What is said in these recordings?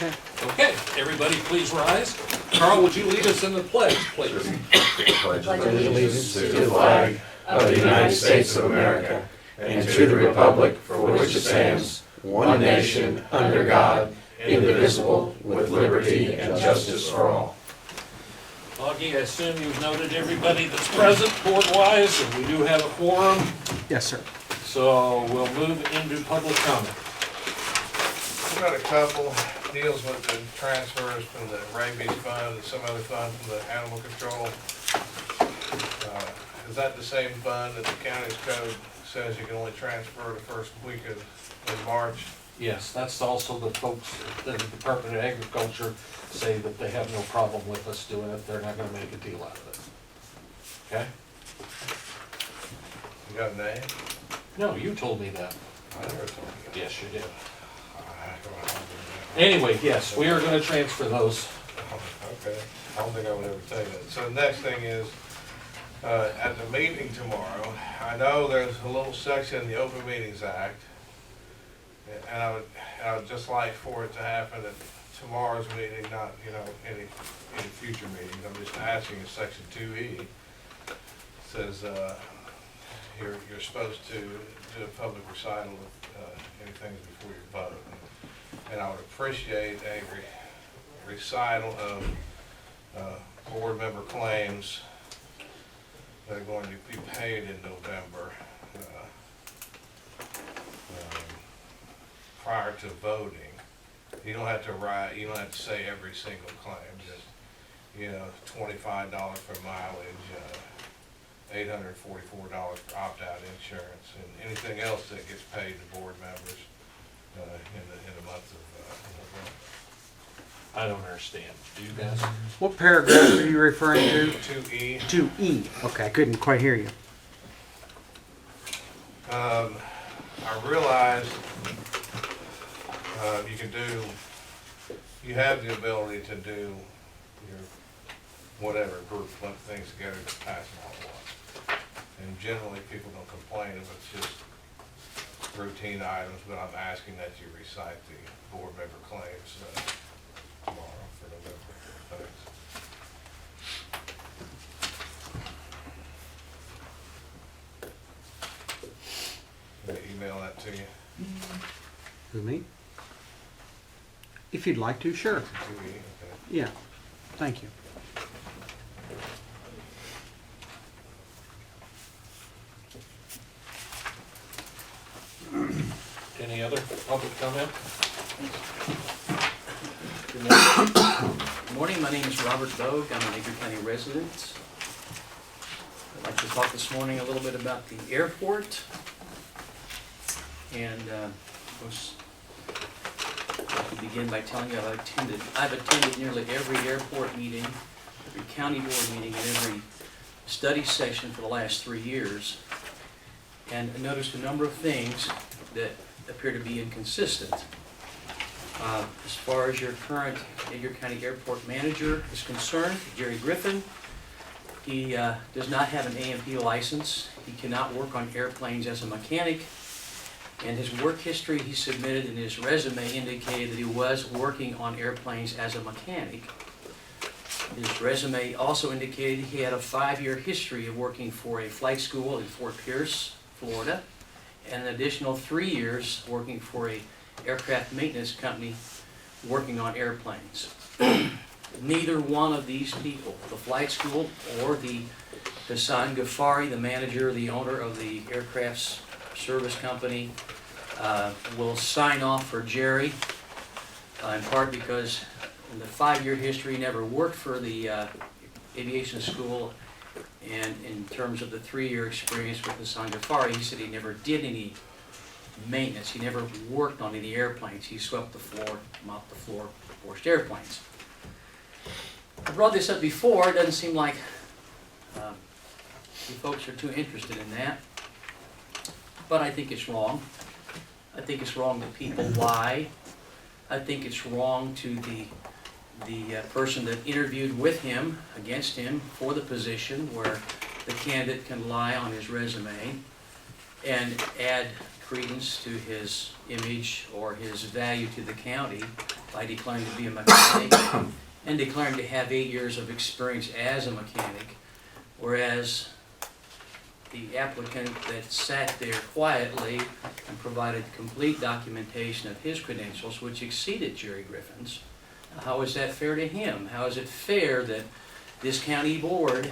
Okay. Okay, everybody please rise. Carl, would you lead us in the pledge, please? Pledge allegiance to the flag of the United States of America and to the republic for which it stands, one nation, under God, indivisible, with liberty and justice for all. Augie, I assume you've noted everybody that's present board-wise, and we do have a quorum, Yes, sir. so we'll move into public comment. We've got a couple deals with the transfers from the rabies fund and some other fund from the animal control. Is that the same fund that the county's code says you can only transfer the first week in March? Yes, that's also the folks, the Department of Agriculture say that they have no problem with us doing it. They're not gonna make a deal out of it. Okay? You got a name? No, you told me that. I never told you. Yes, you did. I don't know. Anyway, yes, we are gonna transfer those. Okay, I don't think I would ever tell you that. So the next thing is, at the meeting tomorrow, I know there's a little section in the Open Meetings Act, and I would just like for it to happen at tomorrow's meeting, not, any future meetings. I'm just asking in section 2E, says, you're supposed to do a public recital of any things before you vote. And I would appreciate a recital of board member claims that are going to be paid in November prior to voting. You don't have to write, you don't have to say every single claim, just, $25 for mileage, $844 for opt-out insurance, and anything else that gets paid to board members in the month of November. I don't understand. Do you guys? What paragraph are you referring to? 2E. 2E. Okay, I couldn't quite hear you. I realized you have the ability to do your whatever group lump things together to pass them all at once. And generally people don't complain if it's just routine items, but I'm asking that you recite the board member claims tomorrow for November. Thanks. Can I email that to you? Who, me? If you'd like to, sure. 2E, okay. Yeah, thank you. Any other public comment? Good morning. Good morning. My name is Robert Bogue. I'm an Edgar County resident. I'd like to talk this morning a little bit about the airport. And of course, I'd like to begin by telling you I've attended nearly every airport meeting, every county board meeting, and every study session for the last 3 years. And I noticed a number of things that appear to be inconsistent. As far as your current Edgar County Airport manager is concerned, Jerry Griffin, he does not have an A&P license. He cannot work on airplanes as a mechanic. And his work history he submitted in his resume indicated that he was working on airplanes as a mechanic. His resume also indicated he had a 5-year history of working for a flight school in Fort Pierce, Florida, and an additional 3 years working for a aircraft maintenance company working on airplanes. Neither one of these people, the flight school or the Hassan Ghaffari, the manager, the owner of the aircraft service company, will sign off for Jerry, in part because in the 5-year history he never worked for the aviation school, and in terms of the 3-year experience with Hassan Ghaffari, he said he never did any maintenance. He never worked on any airplanes. He swept the floor, mopped the floor, washed airplanes. I brought this up before. It doesn't seem like you folks are too interested in that, but I think it's wrong. I think it's wrong that people lie. I think it's wrong to the person that interviewed with him, against him, for the position, where the candidate can lie on his resume and add credence to his image or his value to the county by declaring to be a mechanic and declaring to have 8 years of experience as a mechanic, whereas the applicant that sat there quietly and provided complete documentation of his credentials, which exceeded Jerry Griffin's. How is that fair to him? How is it fair that this county board,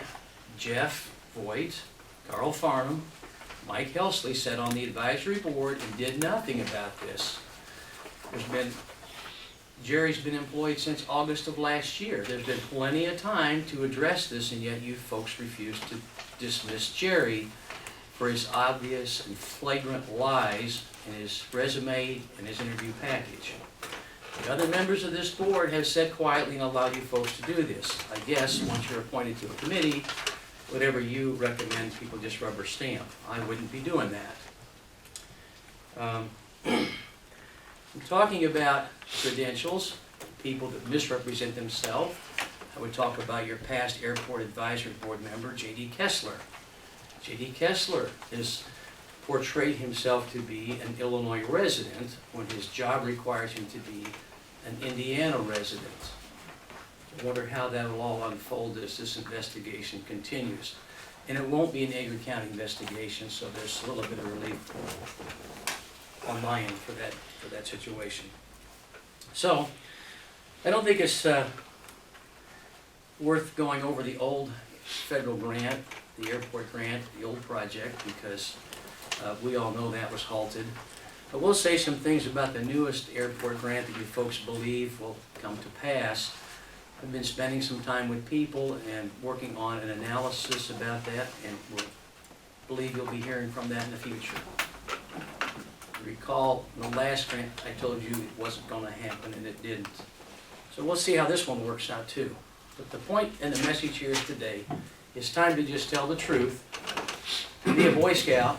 Jeff Voigt, Carl Farnham, Mike Helsley sat on the advisory board and did nothing about this? Jerry's been employed since August of last year. There's been plenty of time to address this, and yet you folks refuse to dismiss Jerry for his obvious and flagrant lies in his resume and his interview package. The other members of this board have sat quietly and allowed you folks to do this. I guess once you're appointed to a committee, whatever you recommend, people just rubber stamp. I wouldn't be doing that. I'm talking about credentials, people that misrepresent themselves. I would talk about your past airport advisory board member, J.D. Kessler. J.D. Kessler has portrayed himself to be an Illinois resident when his job requires him to be an Indiana resident. I wonder how that will all unfold as this investigation continues. And it won't be an Edgar County investigation, so there's a little bit of relief on my end for that situation. So, I don't think it's worth going over the old federal grant, the airport grant, the old project, because we all know that was halted. But we'll say some things about the newest airport grant that you folks believe will come to pass. I've been spending some time with people and working on an analysis about that, and we'll believe you'll be hearing from that in the future. Recall the last grant I told you it wasn't going to happen, and it didn't. So we'll see how this one works out too. But the point and the message here today is time to just tell the truth, be a Boy Scout,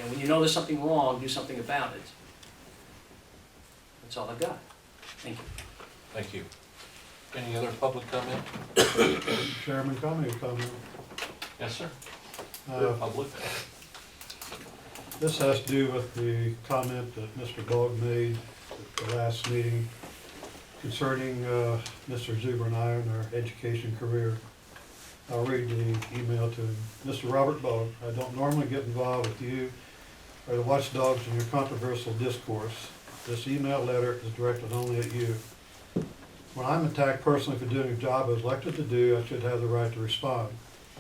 and when you know there's something wrong, do something about it. That's all I've got. Thank you. Thank you. Any other public comment? Chairman, comment. Yes, sir. Uh, Public? This has to do with the comment that Mr. Bogg made at the last meeting concerning Mr. Zuber and I and our education career. I'll read the email to him. Mr. Robert Bogg, I don't normally get involved with you or the watchdogs in your controversial discourse. This email letter is directed only at you. When I'm attacked personally for doing a job I was elected to do, I should have the right to respond.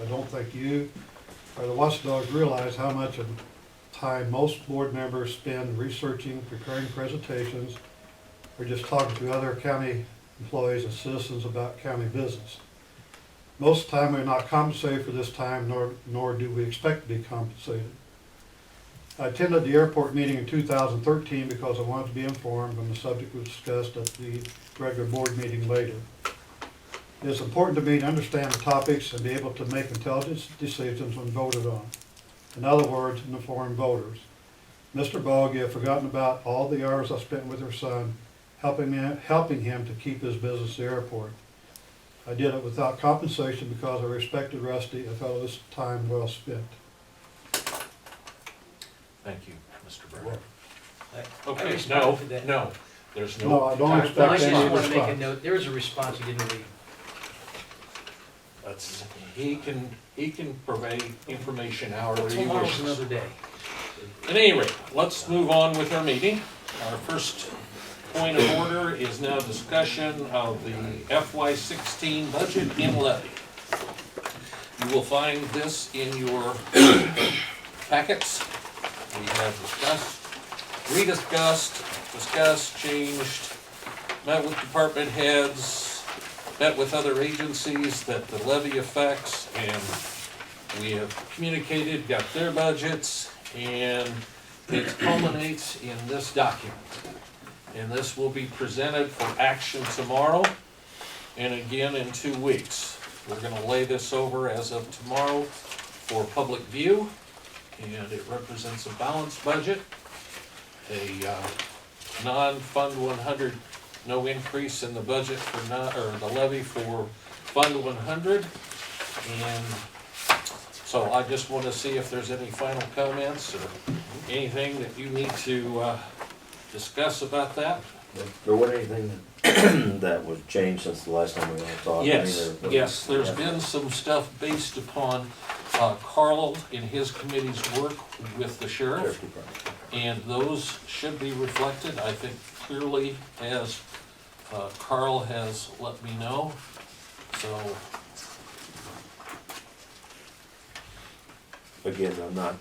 I don't think you or the watchdogs realize how much of time most board members spend researching, preparing presentations, or just talking to other county employees and citizens about county business. Most of the time we're not compensated for this time, nor do we expect to be compensated. I attended the airport meeting in 2013 because I wanted to be informed when the subject was discussed at the regular board meeting later. It is important to me to understand the topics and be able to make intelligent decisions when voted on. In other words, inform voters. Mr. Bogg, you have forgotten about all the hours I spent with your son, helping him to keep his business at the airport. I did it without compensation because I respected Rusty and felt it was time well spent. Thank you, Mr. Burke. I Okay, responded to that. no, there's no. No, I don't time. expect Well, I any just want to make a response. note. There was a response you didn't read. That's, he can provide information however he Tomorrow's wishes. another day. At any rate, let's move on with our meeting. Our first point of order is now discussion of the FY16 budget in levy. You will find this in your packets. We have discussed, changed, met with department heads, met with other agencies that the levy affects, and we have communicated, got their budgets, and it culminates in this document. And this will be presented for action tomorrow and again in 2 weeks. We're gonna lay this over as of tomorrow for public view, and it represents a balanced budget, a non-Fund 100, no increase in the budget for the levy for Fund 100. And so I just want to see if there's any final comments or anything that you need to discuss about that. There wasn't anything that was changed since the last time we all talked? Yes, I mean, yes, there's yeah. been some stuff based upon Carl in his committee's work with the sheriff, Sheriff's Department. and those should be reflected, I think, clearly as Carl has let me know. So, Again, I'm not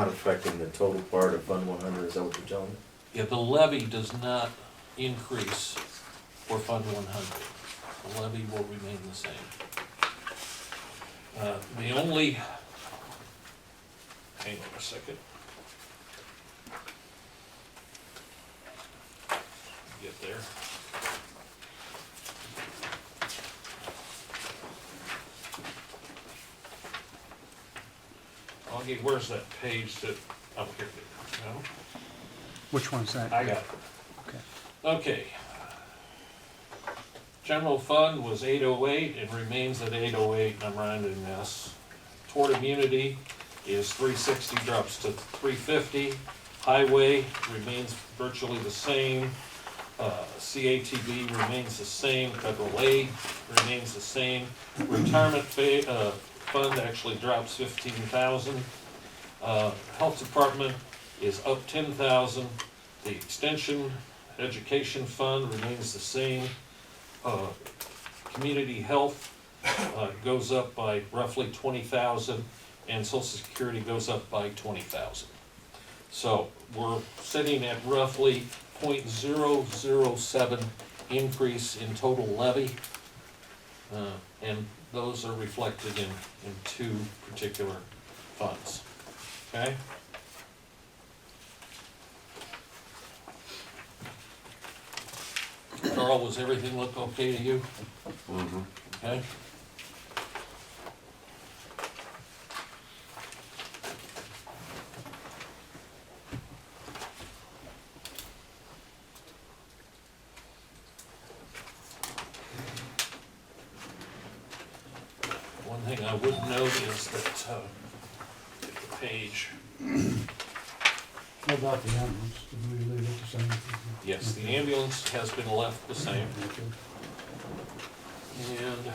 affecting the total part of Fund 100, is that what you're telling me? yeah, the levy does not increase for Fund 100. The levy will remain the same. The only, hang on a second. Get there. Okay, where's that page that, oh, here, no? Which one's that? I got it. Okay. Okay. General fund was 808 and remains at 808, I'm rounding this. Tort immunity is 360, drops to 350. Highway remains virtually the same. CATV remains the same. Federal aid remains the same. Retirement fund actually drops 15,000. Health department is up 10,000. The extension education fund remains the same. Community health goes up by roughly 20,000, and Social Security goes up by 20,000. So we're sitting at roughly 0.007 increase in total levy, and those are reflected in two particular funds. Okay? Carl, was everything look okay to you? Mm-hmm. Okay? One thing I would note is that, get the page, How about the ambulance? Did we leave it the same? yes, the ambulance has been left the same. Okay. And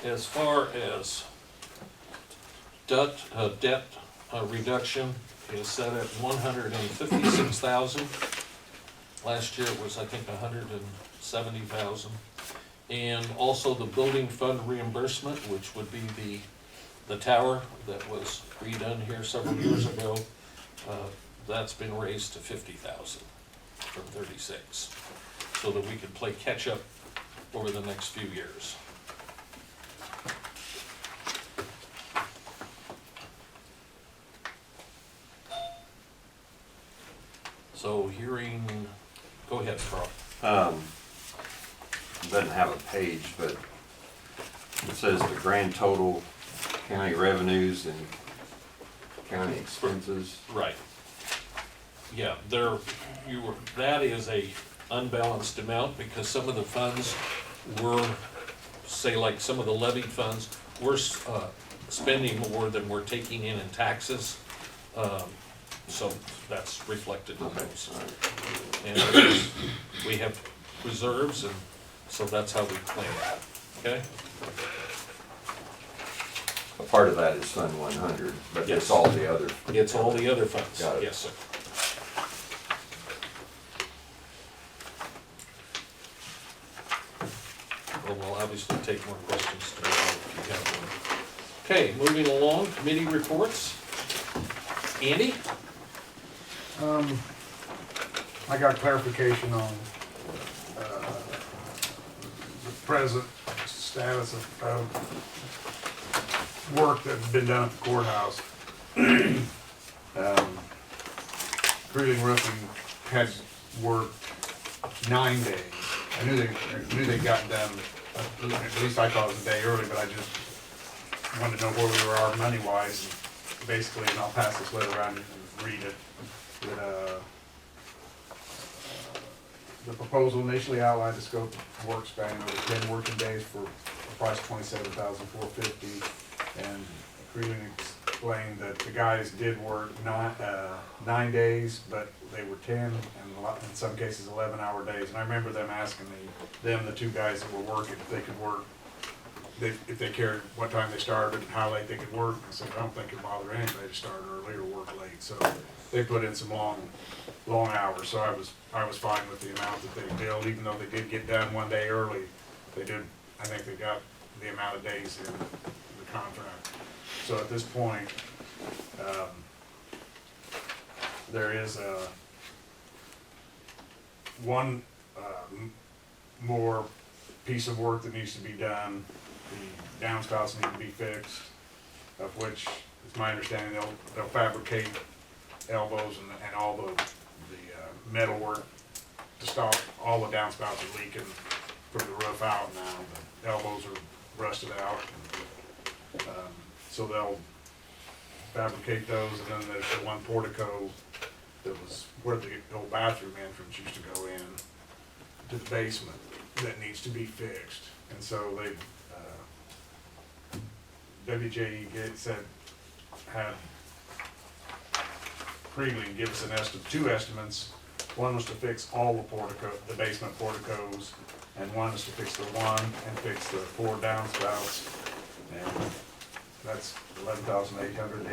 as far as debt reduction is set at 156,000. Last year it was, I think, 170,000. And also the building fund reimbursement, which would be the tower that was redone here several years ago, that's been raised to 50,000 from 36, so that we could play catch up over the next few years. So hearing, go ahead, Carl. Doesn't have a page, but it says the grand total county revenues and county expenses. Right. Yeah, that is a unbalanced amount because some of the funds were, say like some of the levied funds, we're spending more than we're taking in taxes. So that's reflected in those. And we have reserves, and so that's how we plan that, okay? A part of that is Fund 100, but Yes. it's all the other. It's all the other funds, Got it. yes, sir. Well, we'll obviously take more questions tomorrow if you have one. Okay, moving along, committee reports. Andy? I got clarification on the present status of work that's been done at the courthouse. Creeling Roofing had worked 9 days. I knew they'd gotten done, at least I thought it was a day early, but I just wanted to know where we were money-wise, basically, and I'll pass this letter around and read it. That, the proposal initially outlined the scope of work spanning over 10 working days for a price of $27,450, and Creeling explained that the guys did work not, 9 days, but they were 10 and in some cases 11-hour days. And I remember them asking the two guys that were working, if they could work, if they cared what time they started and how late they could work. I said, I don't think it'd bother anybody to start early or work late. So they put in some long hours. So I was fine with the amount that they billed, even though they did get done one day early. They did, I think they got the amount of days in the contract. So at this point, there is one more piece of work that needs to be done. The downspouts need to be fixed, of which, it's my understanding, they'll fabricate elbows and all the metal work to stop all the downspouts are leaking from the roof out now. The elbows are rusted out. And, so they'll fabricate those, and then there's the one portico that was where the old bathroom entrance used to go in to the basement that needs to be fixed. And so they, WJE had Kriegling give us two estimates. One was to fix all the basement porticos, and one is to fix the one and fix the 4 downspouts. And that's $11,888 to do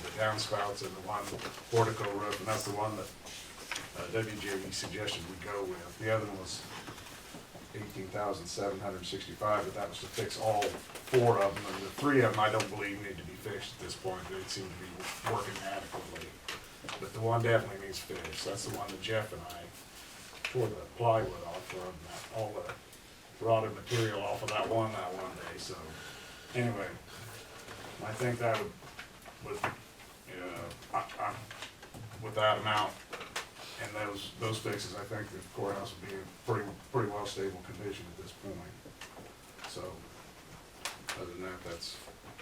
the downspouts and the one portico roof, and that's the one that WJE suggested we go with. The other one was $18,765, but that was to fix all 4 of them, and the 3 of them I don't believe need to be fixed at this point. They seem to be working adequately, but the one definitely needs fixed. That's the one that Jeff and I tore the plywood off from, all the rotted material off of that one day. So anyway, I think that would with that amount and those fixes, I think the courthouse would be in pretty well stable condition at this point. So other than that, that's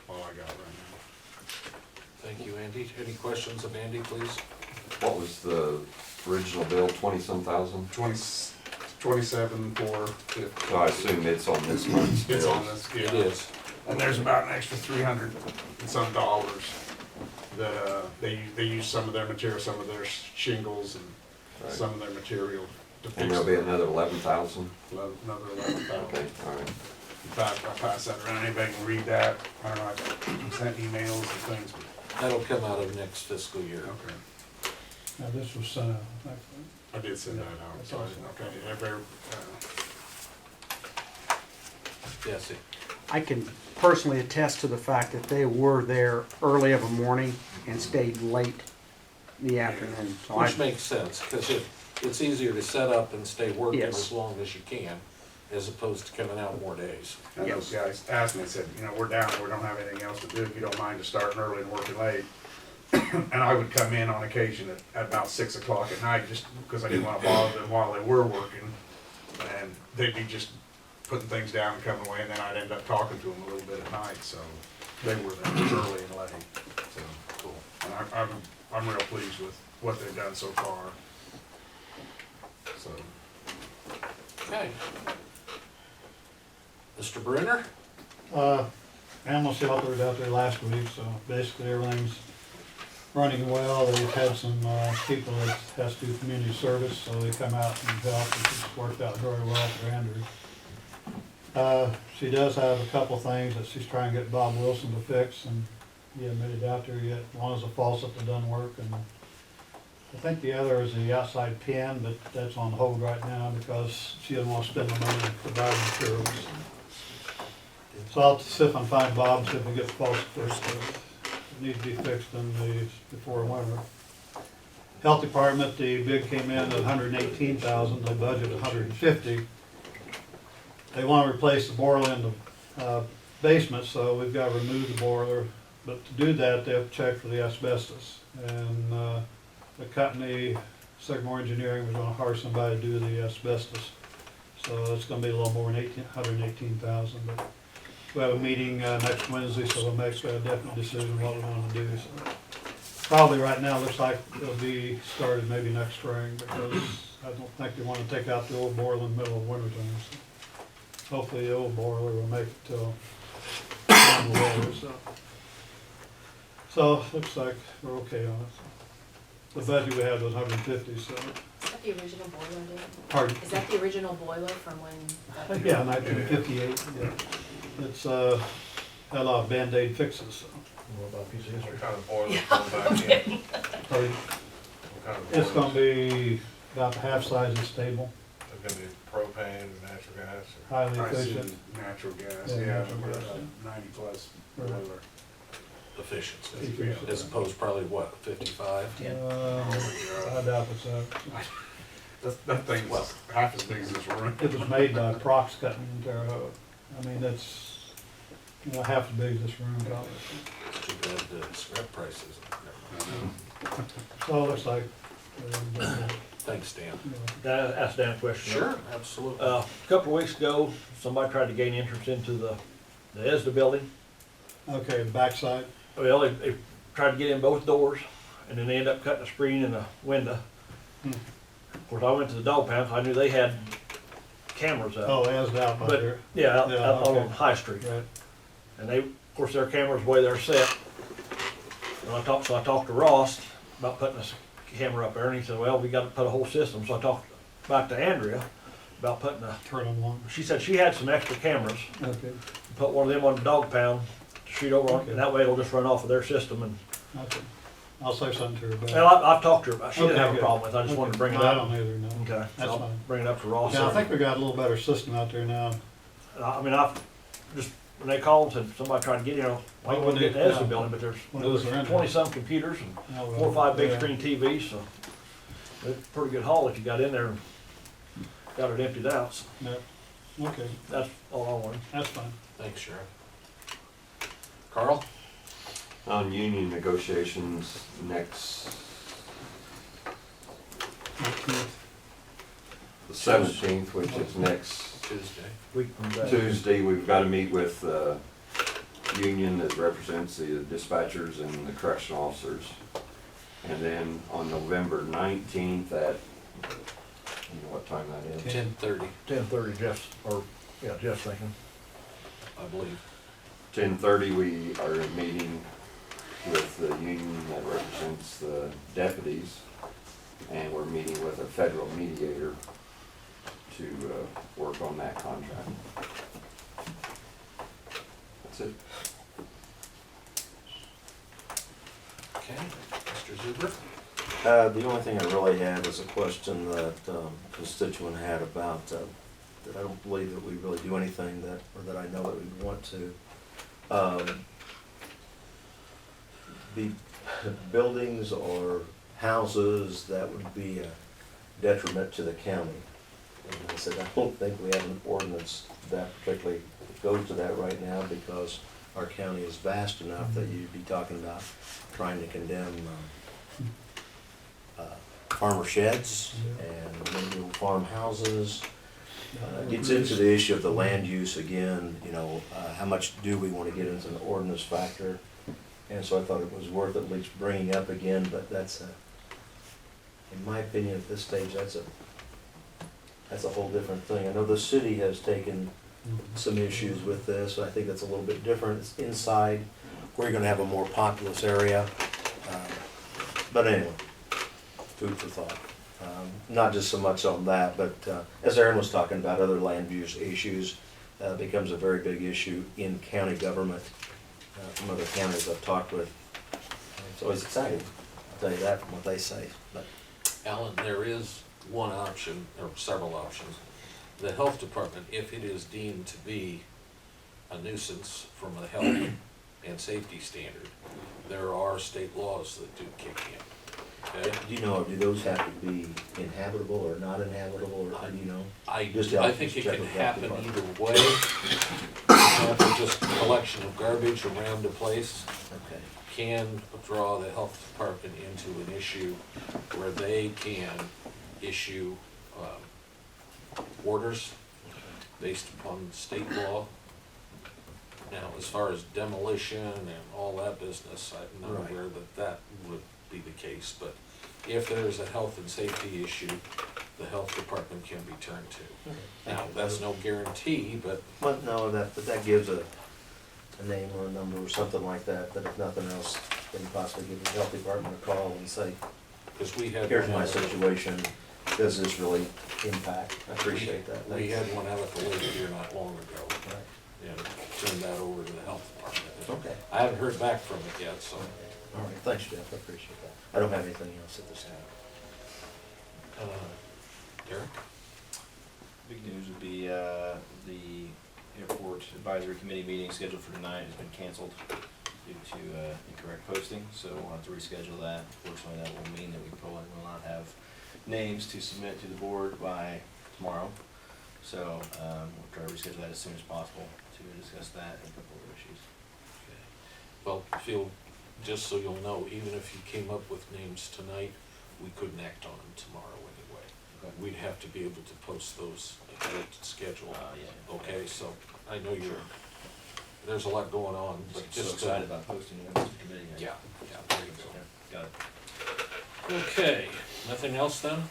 all I got right now. Thank you, Andy. Any questions of Andy, please? What was the original bill, 20-some thousand? 27,450. So I assume it's on this month's bill. It's on this, yeah. It is. And there's about an extra $300 and some dollars that they use some of their material, some of their shingles, and Right. some of their material to fix. And there'll be another 11,000? Another 11,000. Okay, all right. In fact, I'll pass that around. Anybody can read that. I don't know, I've sent emails and things, but, That'll come out of next fiscal year. okay. Now, this was sent out, I did send that out, That's so I awesome. didn't, okay, Yes, I can personally attest to the fact that they were there early of a morning and stayed late in the afternoon. So which makes sense, because it's easier to set up and stay working Yes. as long as you can, as opposed to coming out more days. and those guys asked me, said, we're down, we don't have anything else to do, if you don't mind just starting early and working late. And I would come in on occasion at about 6 o'clock at night, just because I didn't want to bother them while they were working. And they'd be just putting things down and coming away, and then I'd end up talking to them a little bit at night, so they were there early and late. So, cool. And I'm real pleased with what they've done so far. So, Okay. Mr. Brenner? Animal shelter was out there last week, so basically everything's running well. They've had some people that has to do community service, so they come out and help, and it's worked out very well for Andrew. She does have a couple things that she's trying to get Bob Wilson to fix, and he hasn't made it out there yet. One is a faucet that doesn't work, and I think the other is the outside pin, but that's on hold right now because she doesn't want to spend the money to provide materials. So I'll see if I can find Bob, see if we get the faucet fixed. It needs to be fixed before winter. Health department, the bid came in at $118,000, they budgeted $150,000. They want to replace the boiler in the basement, so we've got to remove the boiler. But to do that, they have to check for the asbestos. And the company, Sycamore Engineering, was going to hire somebody to do the asbestos. So it's going to be a little more than $118,000. But we have a meeting next Wednesday, so we'll make a definite decision what we want to do. So probably right now, it looks like it'll be started maybe next spring, because I don't think they want to take out the old boiler in the middle of winter time. So hopefully the old boiler will make it till the weather. So So, looks like we're okay on it. The budget we had was 150, so, Is that the original boiler, Dave? pardon? Is that the original boiler from when? Yeah, 1958, yeah. It's, had a lot of Band-Aid fixes, so. What kind of boiler going back in? So What kind of it's boilers? gonna be about half size and stable, It's gonna be propane or natural gas or? highly I see efficient. natural gas, Yeah, yeah, natural we're gas, at 90+ Right. boiler. Efficiency, Efficient. as opposed probably what, 55? I doubt it's, That thing's half as big as this room. it was made by Prox Cutting in Terre Haute. I mean, it's, you know, half as big as this room probably. It's too bad the scrap prices. So it looks like, Thanks, Dan. you know, Can I ask Dan a question? Sure, absolutely. A couple of weeks ago, somebody tried to gain entrance into the ESDA building. okay, the backside, Well, they tried to get in both doors, and then they ended up cutting a screen in the window. Hmm. Of course, I went to the dog pound, so I knew they had cameras up. oh, as out by But, there, yeah, out Yeah, on okay. High Street. right, And they, of course, their cameras, the way they're set. And I talked to Ross about putting a camera up there, and he said, well, we got to put a whole system. So I talked back to Andrea about putting a, turn them on, she said she had some extra cameras. okay, Put one of them on the dog pound to shoot over on, Okay. and that way it'll just run off of their system. And okay. I'll say something to her about it. well, I've talked to her about it. She didn't Okay, have a good. problem with it. I just wanted to bring it No, I up. don't either, no. Okay, so That's I'll fine. bring it up to Ross. Yeah, I think we got a little better system out there now. I mean, I've just, when they called and said somebody tried to get in, I Well, wouldn't get in the yeah. Edison building, but there's When it was around there. 20-some computers and Oh, well, 4 or 5 big yeah. screen TVs, so it's a pretty good haul if you got in there and got it emptied out. So Yeah, okay, that's all I wanted. that's fine. Thanks, Sheriff. Carl? On union negotiations next, the 17th, which is next Tuesday. Week from today. Tuesday, we've got to meet with the union that represents the dispatchers and the correctional officers. And then on November 19th at, you know what time that is? 10:30, 10:30, Jeff's thinking. I believe. 10:30, we are meeting with the union that represents the deputies. And we're meeting with a federal mediator to work on that contract. That's it. Okay, Mr. Zuber? The only thing I really had is a question that constituent had about, that I don't believe that we really do anything that, or that I know that we want to. The buildings or houses that would be a detriment to the county. And I said, I don't think we have an ordinance that particularly goes to that right now because our county is vast enough that you'd be talking about trying to condemn farmer sheds and maybe farmhouses. Gets into the issue of the land use again, you know, how much do we want to get into an ordinance factor? And so I thought it was worth at least bringing up again, but that's, in my opinion, at this stage, that's a whole different thing. I know the city has taken some issues with this, I think that's a little bit different. It's inside, where you're gonna have a more populous area. But anyway, food for thought. Not just so much on that, but as Aaron was talking about, other land use issues becomes a very big issue in county government. From other counties I've talked with. It's always exciting, I'll tell you that from what they say. But Alan, there is one option, or several options. The health department, if it is deemed to be a nuisance from a health and safety standard, there are state laws that do kick in. Okay? do you know, do those have to be inhabitable or not inhabitable, or how do you know? I Just think it check can with that happen department. either way. For example, just collection of garbage around a place Okay. can draw the health department into an issue where they can issue orders based upon state law. Now, as far as demolition and all that business, I'm not Right. aware that that would be the case, but if there's a health and safety issue, the health department can be turned to. Now, that's no guarantee, but But no, but that gives a name or a number or something like that, that if nothing else, Then possibly give the health department a call and say, Because we had. here's one my out- situation, does this really impact? I appreciate that. We Thanks. had one out at the lake here not long ago, Right. and turned that over to the health department. Okay. I haven't heard back from it yet, so. All right, thanks, Jeff, I appreciate that. I don't have anything else at this time. Derek? Big news would be, the airport advisory committee meeting scheduled for tonight has been canceled due to, incorrect posting, so we'll have to reschedule that. Fortunately, that will mean that we probably will not have names to submit to the board by tomorrow. So, we'll try to reschedule that as soon as possible to discuss that and a couple of issues. Well, Phil, just so you'll know, even if you came up with names tonight, we couldn't act on them tomorrow anyway. Okay. We'd have to be able to post those ahead of schedule. Yeah. Okay, so I know there's a lot going on, but So just. excited about posting it to the committee. Yeah, there you go. Yeah, got it. Okay, nothing else then?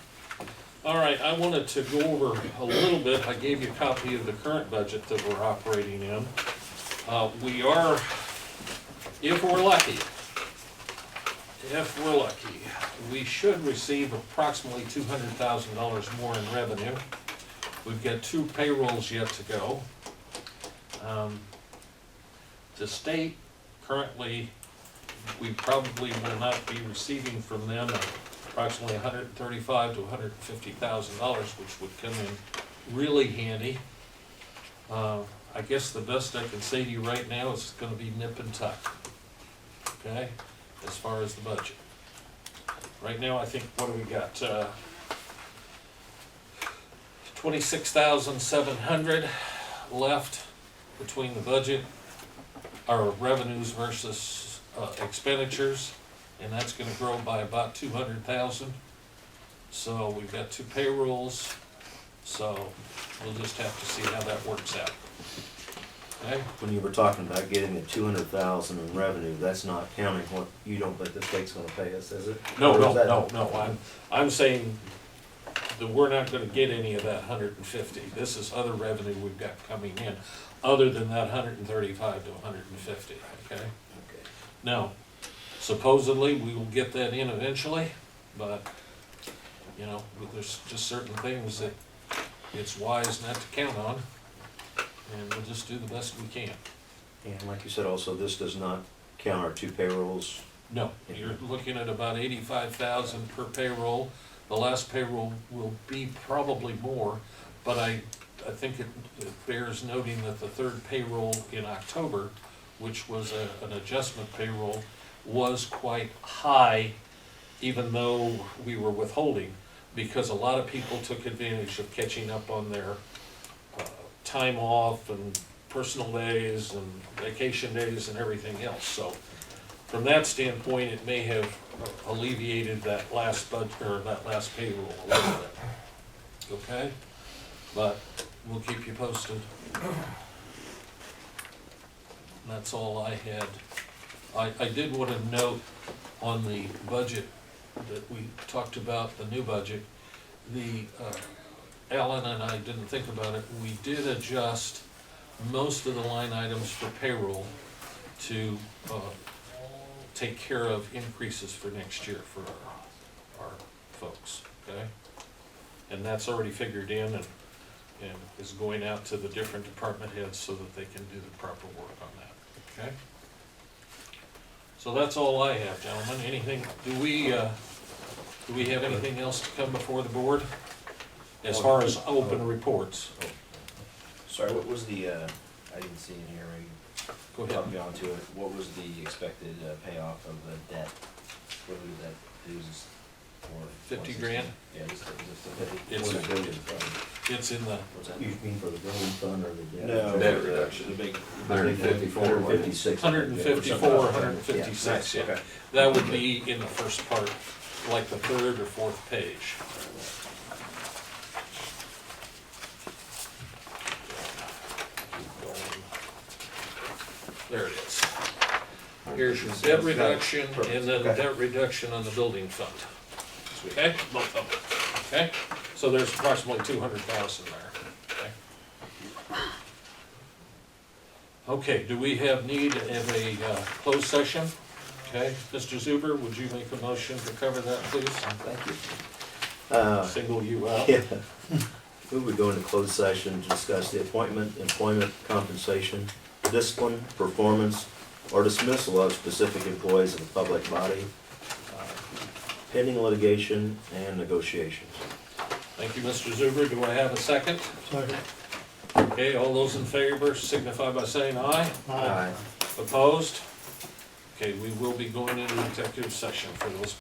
All right, I wanted to go over a little bit, I gave you a copy of the current budget that we're operating in. We are, if we're lucky, we should receive approximately $200,000 more in revenue. We've got 2 payrolls yet to go. The state currently, we probably will not be receiving from them approximately $135,000 to $150,000, which would come in really handy. I guess the best I can say to you right now is it's gonna be nip and tuck, okay, as far as the budget. Right now, I think, what do we got, 26,700 left between the budget, our revenues versus expenditures, and that's gonna grow by about 200,000. So we've got 2 payrolls, so we'll just have to see how that works out. Okay? When you were talking about getting the 200,000 in revenue, that's not counting what you don't think the state's gonna pay us, is it? No, Or no, is that- no, I'm saying that we're not gonna get any of that 150. This is other revenue we've got coming in, other than that 135 to 150, okay? Okay. Now, supposedly, we will get that in eventually, but, you know, there's just certain things that it's wise not to count on, and we'll just do the best we can. And like you said, also, this does not count our 2 payrolls. No, you're looking at about 85,000 per payroll. The last payroll will be probably more, but I think it bears noting that the 3rd payroll in October, which was an adjustment payroll, was quite high, even though we were withholding, because a lot of people took advantage of catching up on their time off and personal days and vacation days and everything else. So from that standpoint, it may have alleviated that last budget, or that last payroll a little bit. Okay? But we'll keep you posted. That's all I had. I did want to note on the budget that we talked about, the new budget, Alan and I didn't think about it, we did adjust most of the line items for payroll to take care of increases for next year for our folks, okay? And that's already figured in and is going out to the different department heads so that they can do the proper work on that, okay? So that's all I have, gentlemen. Anything, do we have anything else to come before the board? As far as open reports? Sorry, what was the, I didn't see in here, Go I'll ahead. be on to it. What was the expected payoff of the debt? What would that do this for? 50 grand? Yeah, is it still 50? It's, What a building fund. it's in the, What's that? You mean for the building fund or the debt? No, Debt the- reduction. The big. 154, wasn't it? 156. 154, Yeah. 156, yeah. Okay. That would be in the first part, like the 3rd or 4th page. There it is. Here's your debt reduction and then debt reduction on the building fund. Okay, both of them, okay? So there's approximately 200,000 there, okay? Okay, do we have need of a closed session? Okay, Mr. Zuber, would you make a motion to cover that, please? Thank you. Single you out. Yeah. We would go into closed session to discuss the appointment, employment, compensation, discipline, performance, or dismissal of specific employees of the public body, pending litigation and negotiations. Thank you, Mr. Zuber. Do I have a second? Second. Okay, all those in favor signify by saying aye. Aye. Opposed? Okay, we will be going into executive session for those